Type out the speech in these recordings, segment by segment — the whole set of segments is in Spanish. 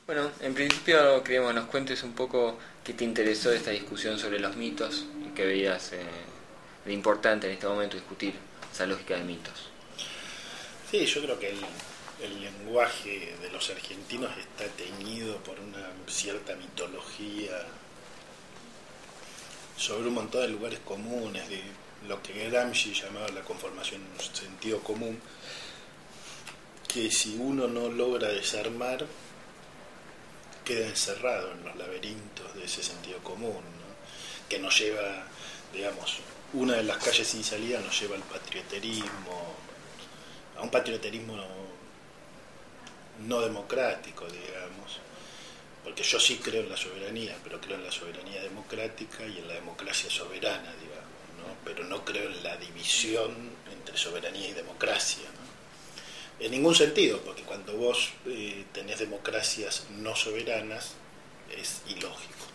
Bueno, en principio queríamos que nos cuentes un poco qué te interesó de esta discusión sobre los mitos y qué veías de importante en este momento discutir esa lógica de mitos. Sí, yo creo que el lenguaje de los argentinos está teñido por una cierta mitología sobre un montón de lugares comunes, de lo que Gramsci llamaba la conformación en un sentido común, que si uno no logra desarmar, queda encerrado en los laberintos de ese sentido común, ¿no? Que nos lleva, digamos, una de las calles sin salida nos lleva al patrioterismo, a un patrioterismo no democrático, digamos, porque yo sí creo en la soberanía, pero creo en la soberanía democrática y en la democracia soberana, digamos, ¿no? Pero no creo en la división entre soberanía y democracia, ¿no? En ningún sentido, porque cuando vos tenés democracias no soberanas, es ilógico.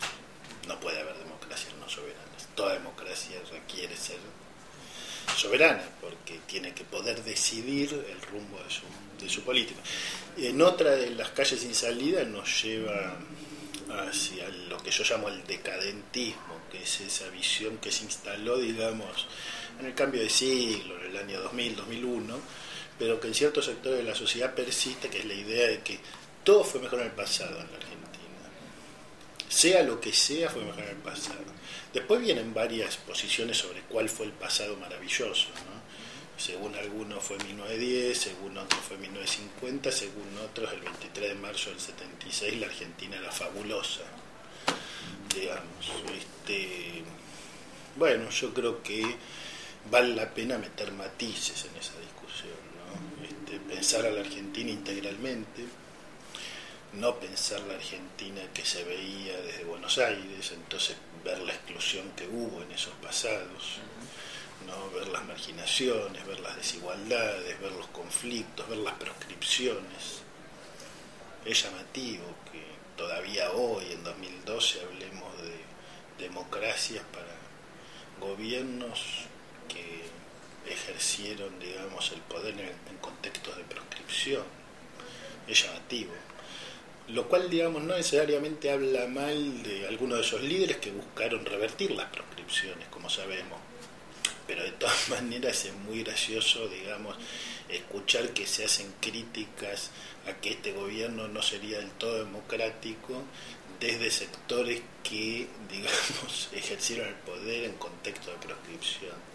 No puede haber democracias no soberanas. Toda democracia requiere ser soberana, porque tiene que poder decidir el rumbo de su política. En otra de las calles sin salida nos lleva hacia lo que yo llamo el decadentismo, que es esa visión que se instaló, digamos, en el cambio de siglo, en el año 2000, 2001, pero que en ciertos sectores de la sociedad persiste, que es la idea de que todo fue mejor en el pasado en la Argentina. Sea lo que sea, fue mejor en el pasado. Después vienen varias posiciones sobre cuál fue el pasado maravilloso, ¿no? Según algunos fue 1910, según otros fue 1950, según otros el 23 de marzo del 76 la Argentina era fabulosa, digamos. Bueno, yo creo que vale la pena meter matices en esa discusión, ¿no? Pensar a la Argentina integralmente, no pensar la Argentina que se veía desde Buenos Aires, entonces ver la exclusión que hubo en esos pasados, ¿no? Ver las marginaciones, ver las desigualdades, ver los conflictos, ver las proscripciones. Es llamativo que todavía hoy, en 2012, hablemos de democracias para gobiernos que ejercieron, digamos, el poder en contextos de proscripción. Es llamativo. Lo cual, digamos, no necesariamente habla mal de algunos de esos líderes que buscaron revertir las proscripciones, como sabemos. Pero de todas maneras es muy gracioso, digamos, escuchar que se hacen críticas a que este gobierno no sería del todo democrático desde sectores que, digamos, ejercieron el poder en contexto de proscripción.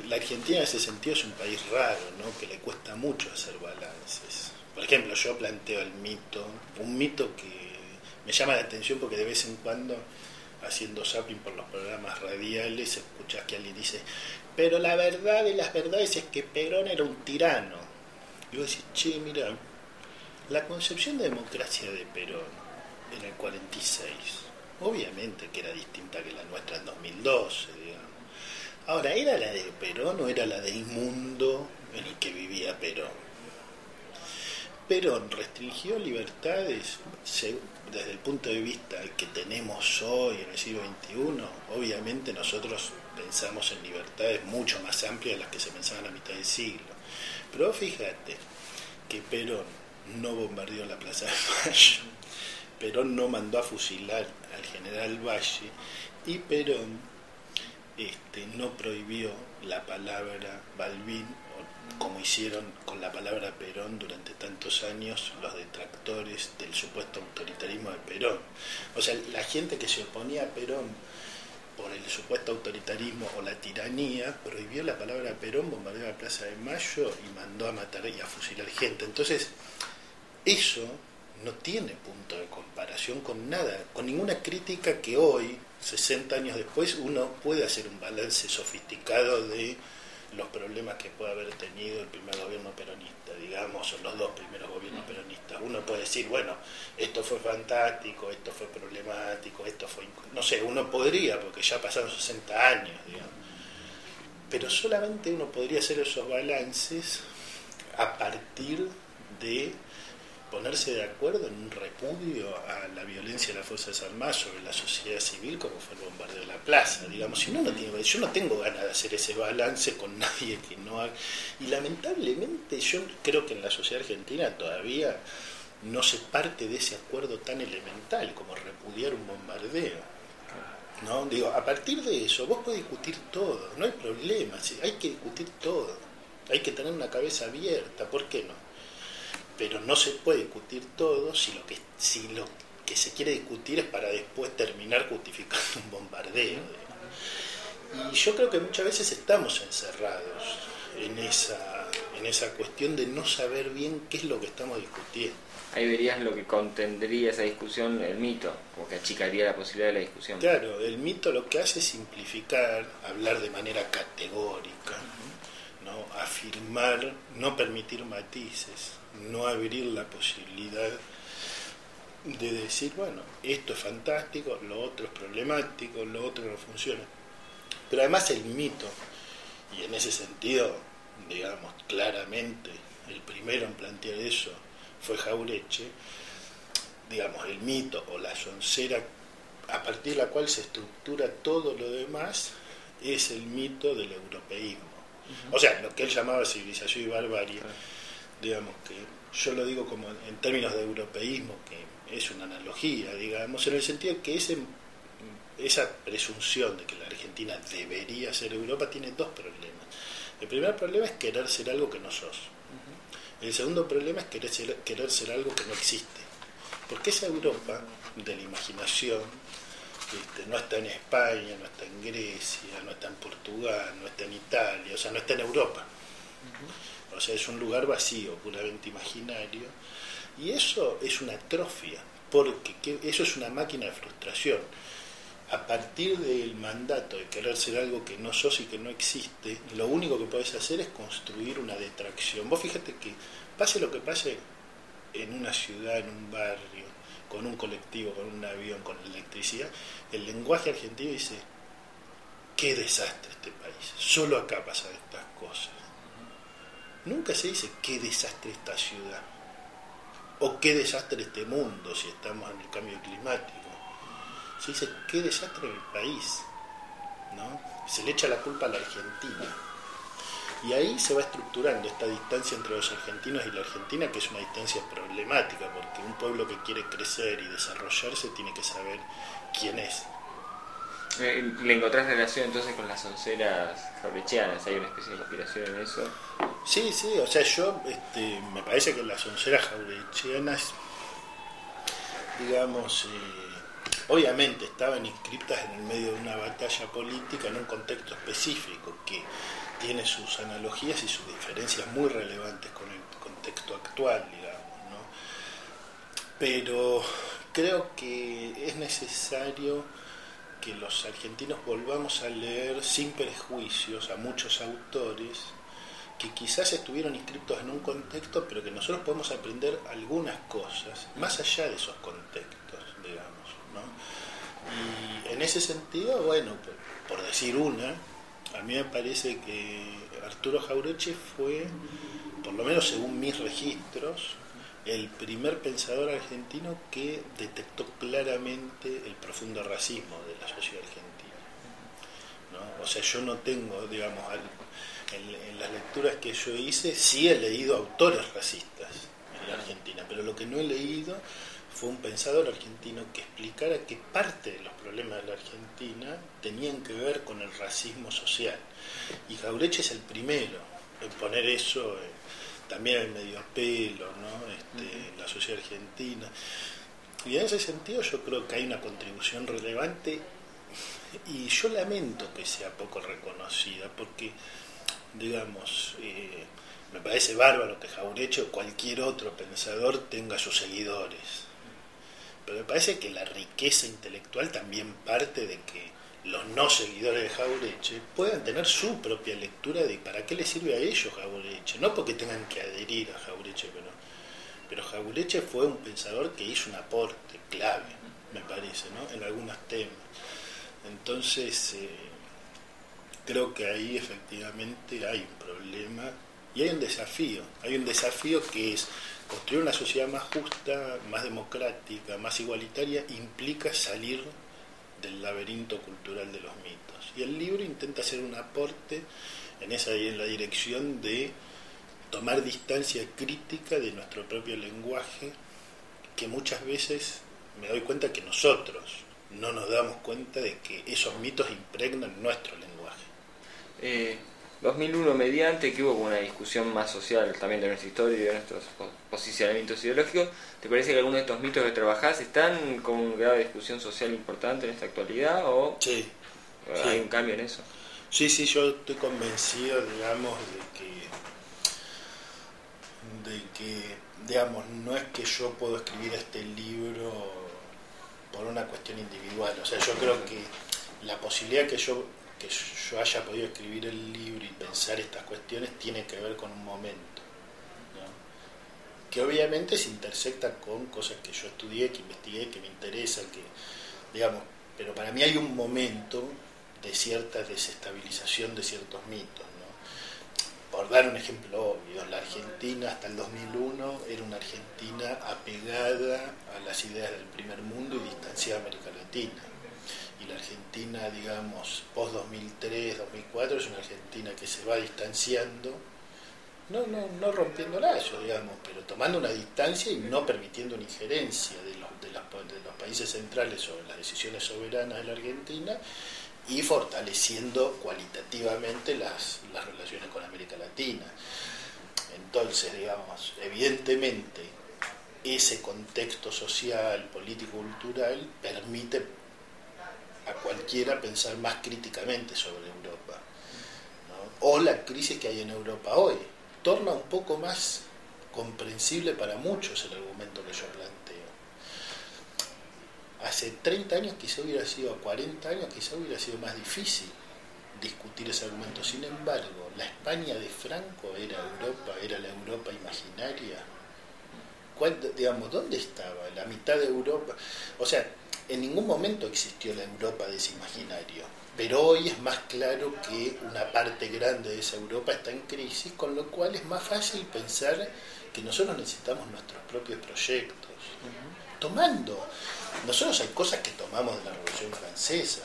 La Argentina en ese sentido es un país raro, ¿no? Que le cuesta mucho hacer balances. Por ejemplo, yo planteo el mito, un mito que me llama la atención porque de vez en cuando, haciendo zapping por los programas radiales, escuchas que alguien dice, pero la verdad de las verdades es que Perón era un tirano. Y vos decís, che, mira, la concepción de democracia de Perón en el 46, obviamente que era distinta que la nuestra en 2012, digamos. Ahora, ¿era la de Perón o era la del mundo en el que vivía Perón? Perón restringió libertades desde el punto de vista que tenemos hoy en el siglo XXI. Obviamente nosotros pensamos en libertades mucho más amplias de las que se pensaban a mitad del siglo. Pero fíjate que Perón no bombardeó la Plaza de Mayo, Perón no mandó a fusilar al general Valle y Perón no prohibió la palabra Balbín, como hicieron con la palabra Perón durante tantos años los detractores del supuesto autoritarismo de Perón. O sea, la gente que se oponía a Perón por el supuesto autoritarismo o la tiranía, prohibió la palabra Perón, bombardeó la Plaza de Mayo y mandó a matar y a fusilar gente. Entonces, eso no tiene punto de comparación con nada, con ninguna crítica que hoy, 60 años después, uno puede hacer un balance sofisticado de los problemas que puede haber tenido el primer gobierno peronista, digamos, o los dos primeros gobiernos peronistas. Uno puede decir, bueno, esto fue fantástico, esto fue problemático, esto fue... No sé, uno podría, porque ya pasaron 60 años, digamos. Pero solamente uno podría hacer esos balances a partir de ponerse de acuerdo en un repudio a la violencia de las Fuerzas Armadas sobre la sociedad civil, como fue el bombardeo de la plaza, digamos. Si no, yo no tengo ganas de hacer ese balance con nadie que no haga. Y lamentablemente yo creo que en la sociedad argentina todavía no se parte de ese acuerdo tan elemental como repudiar un bombardeo, ¿no? Digo, a partir de eso vos podés discutir todo, no hay problema, ¿sí? Hay que discutir todo, hay que tener una cabeza abierta, ¿por qué no? Pero no se puede discutir todo si lo que se quiere discutir es para después terminar justificando un bombardeo, digamos. Y yo creo que muchas veces estamos encerrados en esa cuestión de no saber bien qué es lo que estamos discutiendo. Ahí verías lo que contendría esa discusión, el mito, como que achicaría la posibilidad de la discusión. Claro, el mito lo que hace es simplificar, hablar de manera categórica, ¿no? Afirmar, no permitir matices, no abrir la posibilidad de decir, bueno, esto es fantástico, lo otro es problemático, lo otro no funciona. Pero además el mito, y en ese sentido, digamos, claramente, el primero en plantear eso fue Jauretche, digamos, el mito o la soncera a partir de la cual se estructura todo lo demás es el mito del europeísmo. O sea, lo que él llamaba civilización y barbarie, digamos que yo lo digo como en términos de europeísmo, que es una analogía, digamos, en el sentido de que esa presunción de que la Argentina debería ser Europa tiene dos problemas. El primer problema es querer ser algo que no sos. El segundo problema es querer ser algo que no existe. Porque esa Europa de la imaginación no está en España, no está en Grecia, no está en Portugal, no está en Italia, o sea, no está en Europa. O sea, es un lugar vacío, puramente imaginario. Y eso es una atrofia, porque eso es una máquina de frustración. A partir del mandato de querer ser algo que no sos y que no existe, lo único que podés hacer es construir una detracción. Vos fíjate que pase lo que pase en una ciudad, en un barrio, con un colectivo, con un avión, con electricidad, el lenguaje argentino dice, qué desastre este país, solo acá pasan estas cosas. Nunca se dice qué desastre esta ciudad, o qué desastre este mundo si estamos en el cambio climático. Se dice, qué desastre en el país, ¿no? Se le echa la culpa a la Argentina. Y ahí se va estructurando esta distancia entre los argentinos y la Argentina, que es una distancia problemática, porque un pueblo que quiere crecer y desarrollarse tiene que saber quién es. ¿Le encontrás relación entonces con las onceras jaurechianas? ¿Hay una especie de inspiración en eso? Sí, o sea, yo me parece que las onceras jaurechianas, digamos, obviamente estaban inscritas en el medio de una batalla política en un contexto específico que tiene sus analogías y sus diferencias muy relevantes con el contexto actual, digamos, ¿no? Pero creo que es necesario que los argentinos volvamos a leer sin prejuicios a muchos autores que quizás estuvieron inscritos en un contexto, pero que nosotros podemos aprender algunas cosas más allá de esos contextos, digamos, ¿no? Y en ese sentido, bueno, por decir una, a mí me parece que Arturo Jauretche fue, por lo menos según mis registros, el primer pensador argentino que detectó claramente el profundo racismo de la sociedad argentina, ¿no? O sea, yo no tengo, digamos, en las lecturas que yo hice, sí he leído autores racistas en la Argentina, pero lo que no he leído fue un pensador argentino que explicara que parte de los problemas de la Argentina tenían que ver con el racismo social. Y Jauretche es el primero en poner eso también en medio pelo, ¿no? La sociedad argentina. Y en ese sentido yo creo que hay una contribución relevante y yo lamento que sea poco reconocida, porque, digamos, me parece bárbaro que Jauretche o cualquier otro pensador tenga sus seguidores. Pero me parece que la riqueza intelectual también parte de que los no seguidores de Jauretche puedan tener su propia lectura de para qué les sirve a ellos Jauretche. No porque tengan que adherir a Jauretche, pero Jauretche fue un pensador que hizo un aporte clave, me parece, ¿no? En algunos temas. Entonces, creo que ahí efectivamente hay un problema y hay un desafío. Hay un desafío que es construir una sociedad más justa, más democrática, más igualitaria, implica salir del laberinto cultural de los mitos. Y el libro intenta hacer un aporte en la dirección de tomar distancia crítica de nuestro propio lenguaje que muchas veces me doy cuenta que nosotros no nos damos cuenta de que esos mitos impregnan nuestro lenguaje. 2001 mediante, que hubo una discusión más social también de nuestra historia y de nuestros posicionamientos ideológicos. ¿Te parece que algunos de estos mitos que trabajás están con un grado de discusión social importante en esta actualidad o Sí, hay sí. un cambio en eso? Sí, yo estoy convencido, digamos, de que, digamos, no es que yo puedo escribir este libro por una cuestión individual. O sea, yo creo que la posibilidad que yo haya podido escribir el libro y pensar estas cuestiones tiene que ver con un momento, ¿no? Que obviamente se intersecta con cosas que yo estudié, que investigué, que me interesan, que, digamos, pero para mí hay un momento de cierta desestabilización de ciertos mitos, ¿no? Por dar un ejemplo obvio, la Argentina hasta el 2001 era una Argentina apegada a las ideas del primer mundo y distanciada de América Latina. Y la Argentina, digamos, post-2003, 2004 es una Argentina que se va distanciando, no rompiendo lazos, digamos, pero tomando una distancia y no permitiendo una injerencia de los países centrales sobre las decisiones soberanas de la Argentina y fortaleciendo cualitativamente las relaciones con América Latina. Entonces, digamos, evidentemente ese contexto social, político, cultural permite a cualquiera pensar más críticamente sobre Europa, ¿no? O la crisis que hay en Europa hoy torna un poco más comprensible para muchos el argumento que yo planteo. Hace 30 años quizá hubiera sido, 40 años quizá hubiera sido más difícil discutir ese argumento. Sin embargo, la España de Franco era Europa, era la Europa imaginaria. Digamos, ¿dónde estaba? La mitad de Europa. O sea, en ningún momento existió la Europa de ese imaginario, pero hoy es más claro que una parte grande de esa Europa está en crisis, con lo cual es más fácil pensar que nosotros necesitamos nuestros propios proyectos. Nosotros hay cosas que tomamos de la Revolución Francesa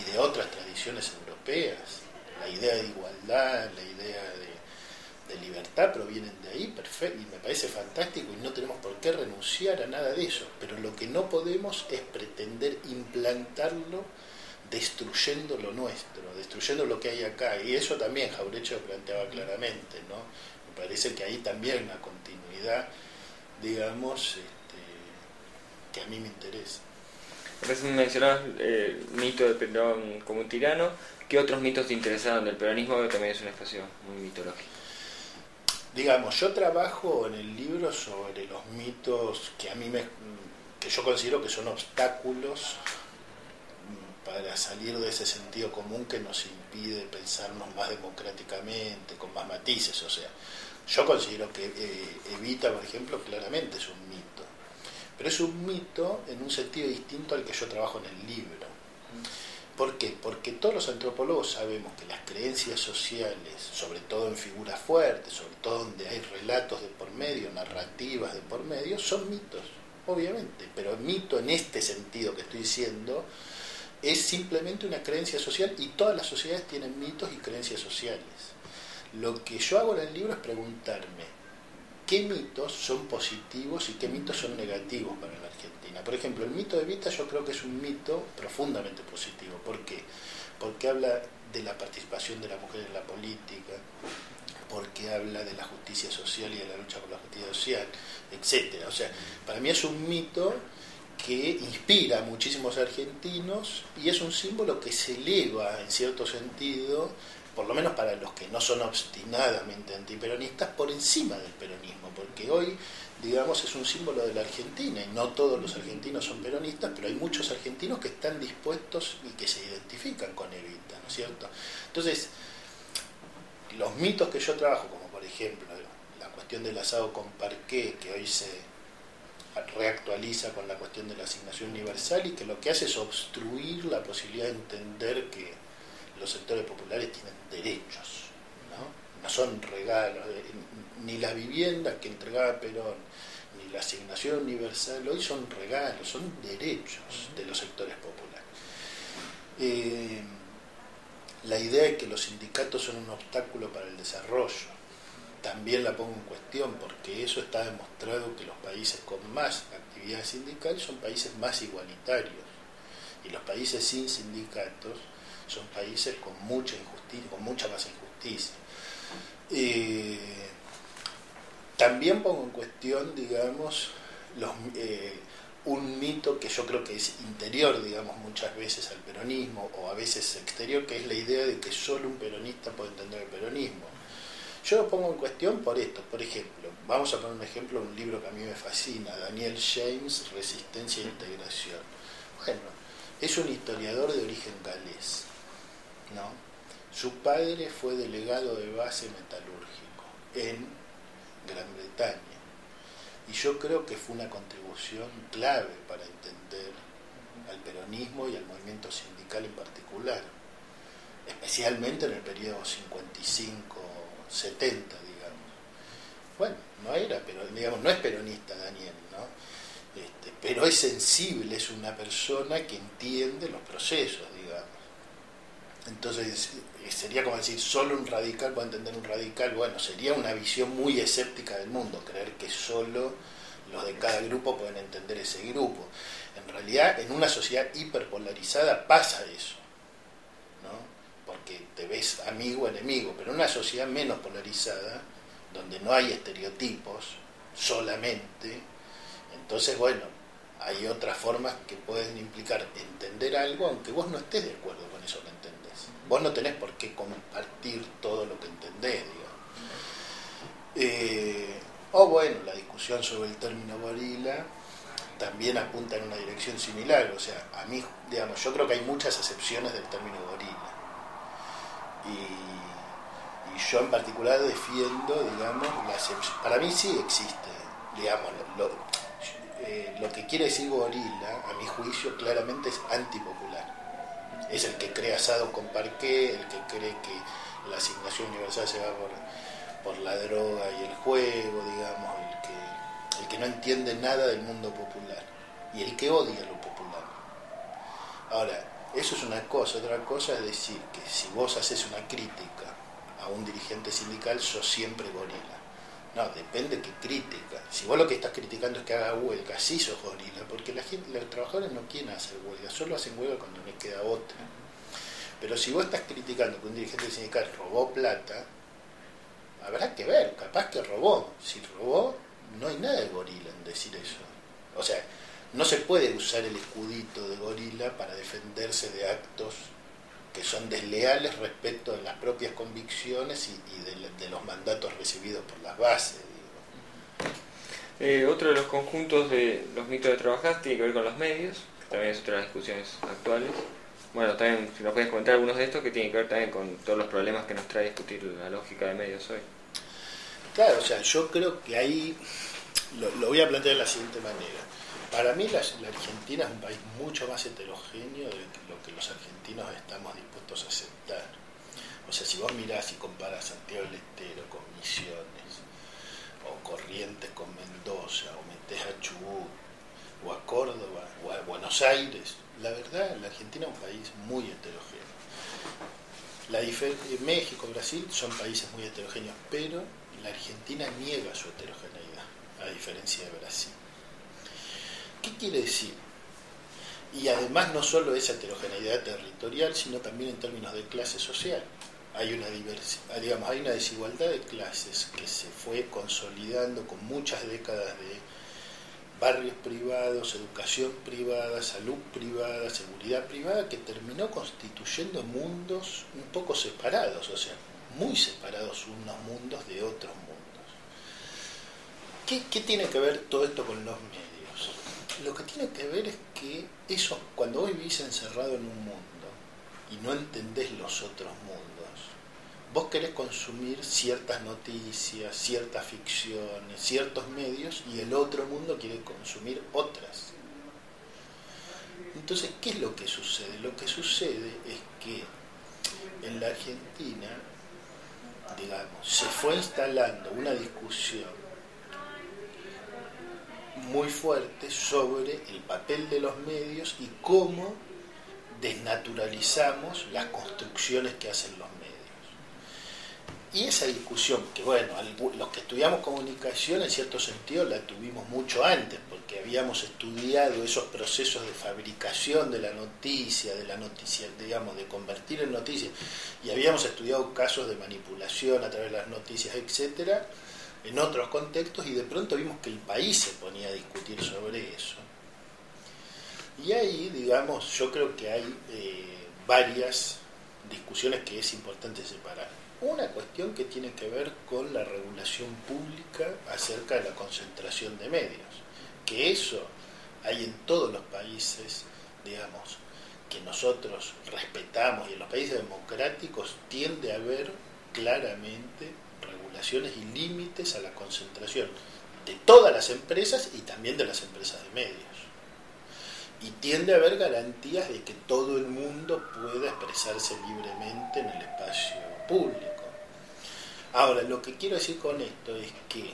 y de otras tradiciones europeas. La idea de igualdad, la idea de libertad provienen de ahí, perfecto, y me parece fantástico y no tenemos por qué renunciar a nada de eso, pero lo que no podemos es pretender implantarlo destruyendo lo nuestro, destruyendo lo que hay acá, y eso también Jauretche lo planteaba claramente, ¿no? Me parece que ahí también hay una continuidad, digamos, que a mí me interesa. Recién mencionabas el mito de Perón como un tirano. ¿Qué otros mitos te interesaron del peronismo? Que también es un espacio muy mitológico. Digamos, yo trabajo en el libro sobre los mitos que que yo considero que son obstáculos para salir de ese sentido común que nos impide pensarnos más democráticamente, con más matices. O sea, yo considero que Evita, por ejemplo, claramente es un mito, pero es un mito en un sentido distinto al que yo trabajo en el libro. ¿Por qué? Porque todos los antropólogos sabemos que las creencias sociales, sobre todo en figuras fuertes, sobre todo donde hay relatos de por medio, narrativas de por medio, son mitos, obviamente, pero el mito en este sentido que estoy diciendo es simplemente una creencia social, y todas las sociedades tienen mitos y creencias sociales. Lo que yo hago en el libro es preguntarme qué mitos son positivos y qué mitos son negativos para la Argentina. Por ejemplo, el mito de Evita yo creo que es un mito profundamente positivo. ¿Por qué? Porque habla de la participación de la mujer en la política, porque habla de la justicia social y de la lucha por la justicia social, etcétera. O sea, para mí es un mito que inspira a muchísimos argentinos y es un símbolo que se eleva en cierto sentido, por lo menos para los que no son obstinadamente antiperonistas, por encima del peronismo, porque hoy, digamos, es un símbolo de la Argentina y no todos los argentinos son peronistas, pero hay muchos argentinos que están dispuestos y que se identifican con Evita, ¿no es cierto? Entonces, los mitos que yo trabajo, como por ejemplo la cuestión del asado con parqué, que hoy se reactualiza con la cuestión de la asignación universal y que lo que hace es obstruir la posibilidad de entender que los sectores populares tienen derechos, no son regalos, ni la vivienda que entregaba Perón, ni la asignación universal, hoy son regalos, son derechos de los sectores populares. La idea de que los sindicatos son un obstáculo para el desarrollo, también la pongo en cuestión, porque eso está demostrado que los países con más actividad sindical son países más igualitarios, y los países sin sindicatos son países con mucha injusticia, con mucha más injusticia. También pongo en cuestión, digamos, un mito que yo creo que es interior, digamos, muchas veces al peronismo, o a veces exterior, que es la idea de que solo un peronista puede entender el peronismo. Yo lo pongo en cuestión por esto. Por ejemplo, vamos a poner un ejemplo de un libro que a mí me fascina, Daniel James, Resistencia e Integración. Bueno, es un historiador de origen galés, ¿no? Su padre fue delegado de base metalúrgico en Gran Bretaña, y yo creo que fue una contribución clave para entender al peronismo y al movimiento sindical en particular, especialmente en el periodo 55-70, digamos. Bueno, no era, pero digamos, no es peronista Daniel, ¿no? Pero es sensible, es una persona que entiende los procesos, digamos. Entonces sería como decir, solo un radical puede entender un radical. Bueno, sería una visión muy escéptica del mundo, creer que solo los de cada grupo pueden entender ese grupo. En realidad, en una sociedad hiperpolarizada pasa eso, ¿no? Porque te ves amigo, enemigo, pero en una sociedad menos polarizada, donde no hay estereotipos solamente, entonces, bueno, hay otras formas que pueden implicar entender algo, aunque vos no estés de acuerdo con eso que entendés. Vos no tenés por qué compartir todo lo que entendés, digamos. O bueno, la discusión sobre el término gorila también apunta en una dirección similar. O sea, a mí, digamos, yo creo que hay muchas acepciones del término gorila. Y yo en particular defiendo, digamos, la acepción. Para mí sí existe, digamos, lo que quiere decir gorila, a mi juicio, claramente es antipopular. Es el que cree asado con parqué, el que cree que la asignación universal se va por la droga y el juego, digamos, el que no entiende nada del mundo popular y el que odia lo popular. Ahora, eso es una cosa. Otra cosa es decir que si vos haces una crítica a un dirigente sindical, sos siempre gorila. No, depende qué crítica. Si vos lo que estás criticando es que haga huelga, sí sos gorila, porque los trabajadores no quieren hacer huelga, solo hacen huelga cuando no les queda otra. Pero si vos estás criticando que un dirigente sindical robó plata, habrá que ver, capaz que robó. Si robó, no hay nada de gorila en decir eso. O sea, no se puede usar el escudito de gorila para defenderse de actos que son desleales respecto de las propias convicciones y de los mandatos recibidos por las bases. Otro de los conjuntos de los mitos de trabajar tiene que ver con los medios, que también es otra de las discusiones actuales. Bueno, también si nos puedes comentar algunos de estos que tienen que ver también con todos los problemas que nos trae discutir la lógica de medios hoy. Claro, o sea, yo creo que ahí lo voy a plantear de la siguiente manera. Para mí la Argentina es un país mucho más heterogéneo de lo que los argentinos estamos dispuestos a aceptar. O sea, si vos mirás y comparás Santiago del Estero con Misiones, o Corrientes con Mendoza, o metés a Chubut, o a Córdoba, o a Buenos Aires, la verdad, la Argentina es un país muy heterogéneo. México, Brasil son países muy heterogéneos, pero la Argentina niega su heterogeneidad, a diferencia de Brasil. ¿Qué quiere decir? Y además no solo esa heterogeneidad territorial, sino también en términos de clase social. Hay una desigualdad de clases que se fue consolidando con muchas décadas de barrios privados, educación privada, salud privada, seguridad privada, que terminó constituyendo mundos un poco separados, o sea, muy separados unos mundos de otros mundos. ¿Qué tiene que ver todo esto con los medios? Lo que tiene que ver es que eso, cuando vos vivís encerrado en un mundo y no entendés los otros mundos, vos querés consumir ciertas noticias, ciertas ficciones, ciertos medios, y el otro mundo quiere consumir otras. Entonces, ¿qué es lo que sucede? Lo que sucede es que en la Argentina, digamos, se fue instalando una discusión muy fuerte sobre el papel de los medios y cómo desnaturalizamos las construcciones que hacen los medios. Y esa discusión, que bueno, los que estudiamos comunicación en cierto sentido la tuvimos mucho antes, porque habíamos estudiado esos procesos de fabricación de la noticia, digamos, de convertir en noticia, y habíamos estudiado casos de manipulación a través de las noticias, etcétera, en otros contextos, y de pronto vimos que el país se ponía a discutir sobre eso. Y ahí, digamos, yo creo que hay varias discusiones que es importante separar. Una cuestión que tiene que ver con la regulación pública acerca de la concentración de medios, que eso hay en todos los países, digamos, que nosotros respetamos, y en los países democráticos tiende a haber claramente regulaciones y límites a la concentración de todas las empresas y también de las empresas de medios. Y tiende a haber garantías de que todo el mundo pueda expresarse libremente en el espacio público. Ahora, lo que quiero decir con esto es que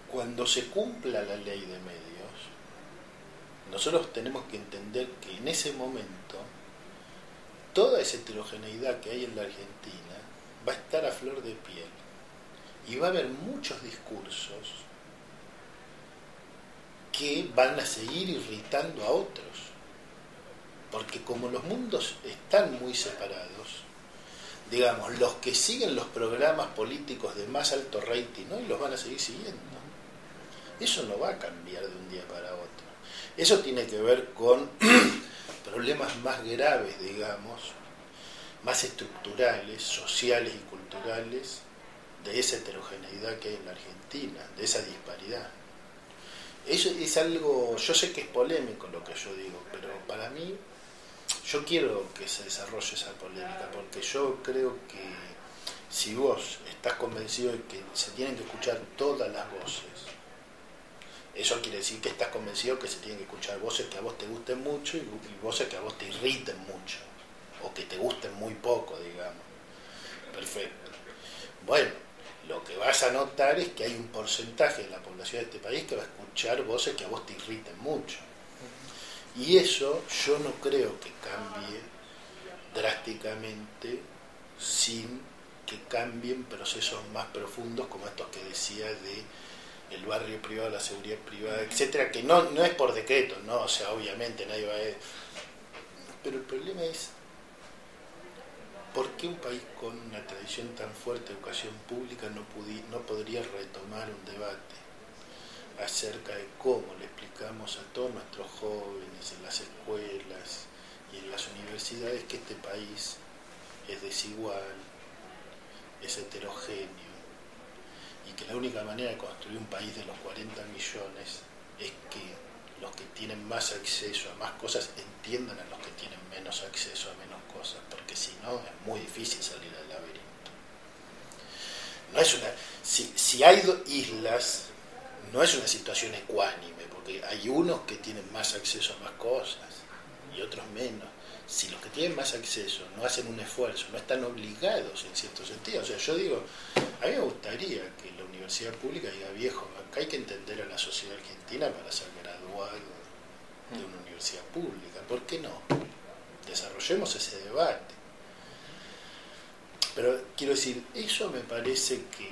cuando se cumpla la ley de medios, nosotros tenemos que entender que en ese momento toda esa heterogeneidad que hay en la Argentina va a estar a flor de piel y va a haber muchos discursos que van a seguir irritando a otros, porque como los mundos están muy separados, digamos, los que siguen los programas políticos de más alto rating hoy los van a seguir siguiendo. Eso no va a cambiar de un día para otro. Eso tiene que ver con problemas más graves, digamos, más estructurales, sociales y culturales, de esa heterogeneidad que hay en la Argentina, de esa disparidad. Eso es algo, yo sé que es polémico lo que yo digo, pero para mí, yo quiero que se desarrolle esa polémica, porque yo creo que si vos estás convencido de que se tienen que escuchar todas las voces, eso quiere decir que estás convencido que se tienen que escuchar voces que a vos te gusten mucho y voces que a vos te irriten mucho, o que te gusten muy poco, digamos. Perfecto. Bueno, lo que vas a notar es que hay un porcentaje de la población de este país que va a escuchar voces que a vos te irriten mucho. Y eso yo no creo que cambie drásticamente sin que cambien procesos más profundos como estos que decía de el barrio privado, la seguridad privada, etcétera, que no es por decreto, no, o sea, obviamente nadie va a... Pero el problema es ¿por qué un país con una tradición tan fuerte de educación pública no podría retomar un debate acerca de cómo le explicamos a todos nuestros jóvenes en las escuelas y en las universidades que este país es desigual, es heterogéneo, y que la única manera de construir un país de los 40 millones es que los que tienen más acceso a más cosas entiendan a los que tienen menos acceso a menos cosas, porque si no es muy difícil salir del laberinto. No es una, si hay islas, no es una situación ecuánime, porque hay unos que tienen más acceso a más cosas y otros menos. Si los que tienen más acceso no hacen un esfuerzo, no están obligados en cierto sentido. O sea, yo digo, a mí me gustaría que la universidad pública diga, viejo, acá hay que entender a la sociedad argentina para ser graduado de una universidad pública. ¿Por qué no? Desarrollemos ese debate. Pero quiero decir, eso me parece que,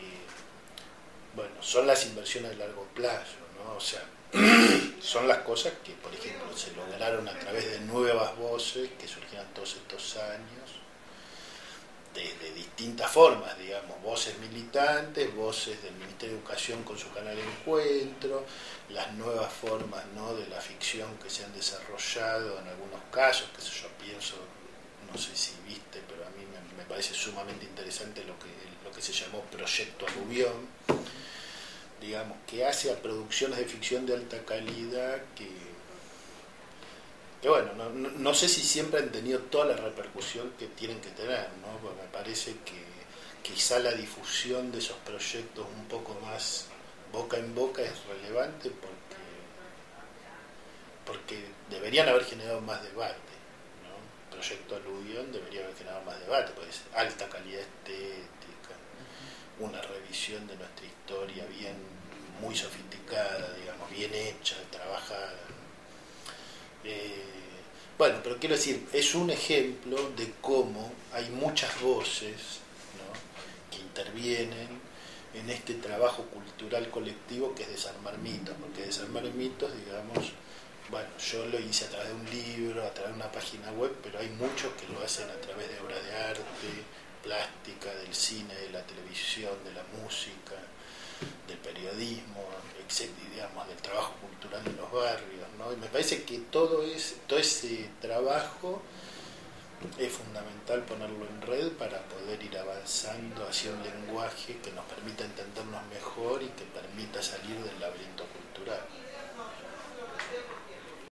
bueno, son las inversiones a largo plazo, ¿no? O sea, son las cosas que, por ejemplo, se lograron a través de nuevas voces que surgieron todos estos años, de distintas formas, digamos, voces militantes, voces del Ministerio de Educación con su canal de encuentro, las nuevas formas, ¿no?, de la ficción que se han desarrollado en algunos casos, que yo pienso, no sé si viste, pero a mí me parece sumamente interesante lo que se llamó Proyecto Aluvión, digamos, que hace a producciones de ficción de alta calidad que bueno, no sé si siempre han tenido toda la repercusión que tienen que tener, ¿no? Porque me parece que quizá la difusión de esos proyectos un poco más boca en boca es relevante porque deberían haber generado más debate, ¿no? Proyecto Aluvión debería haber generado más debate, porque es alta calidad estética, una revisión de nuestra historia muy sofisticada, digamos, bien hecha, trabajada. Bueno, pero quiero decir, es un ejemplo de cómo hay muchas voces intervienen en este trabajo cultural colectivo que es desarmar mitos, porque desarmar mitos, digamos, bueno, yo lo hice a través de un libro, a través de una página web, pero hay muchos que lo hacen a través de obras de arte, plástica, del cine, de la televisión, de la música, del periodismo, digamos, del trabajo cultural en los barrios, ¿no? Y me parece que todo ese trabajo es fundamental ponerlo en red para poder ir avanzando hacia un lenguaje que nos permita entendernos mejor y que permita salir del laberinto cultural.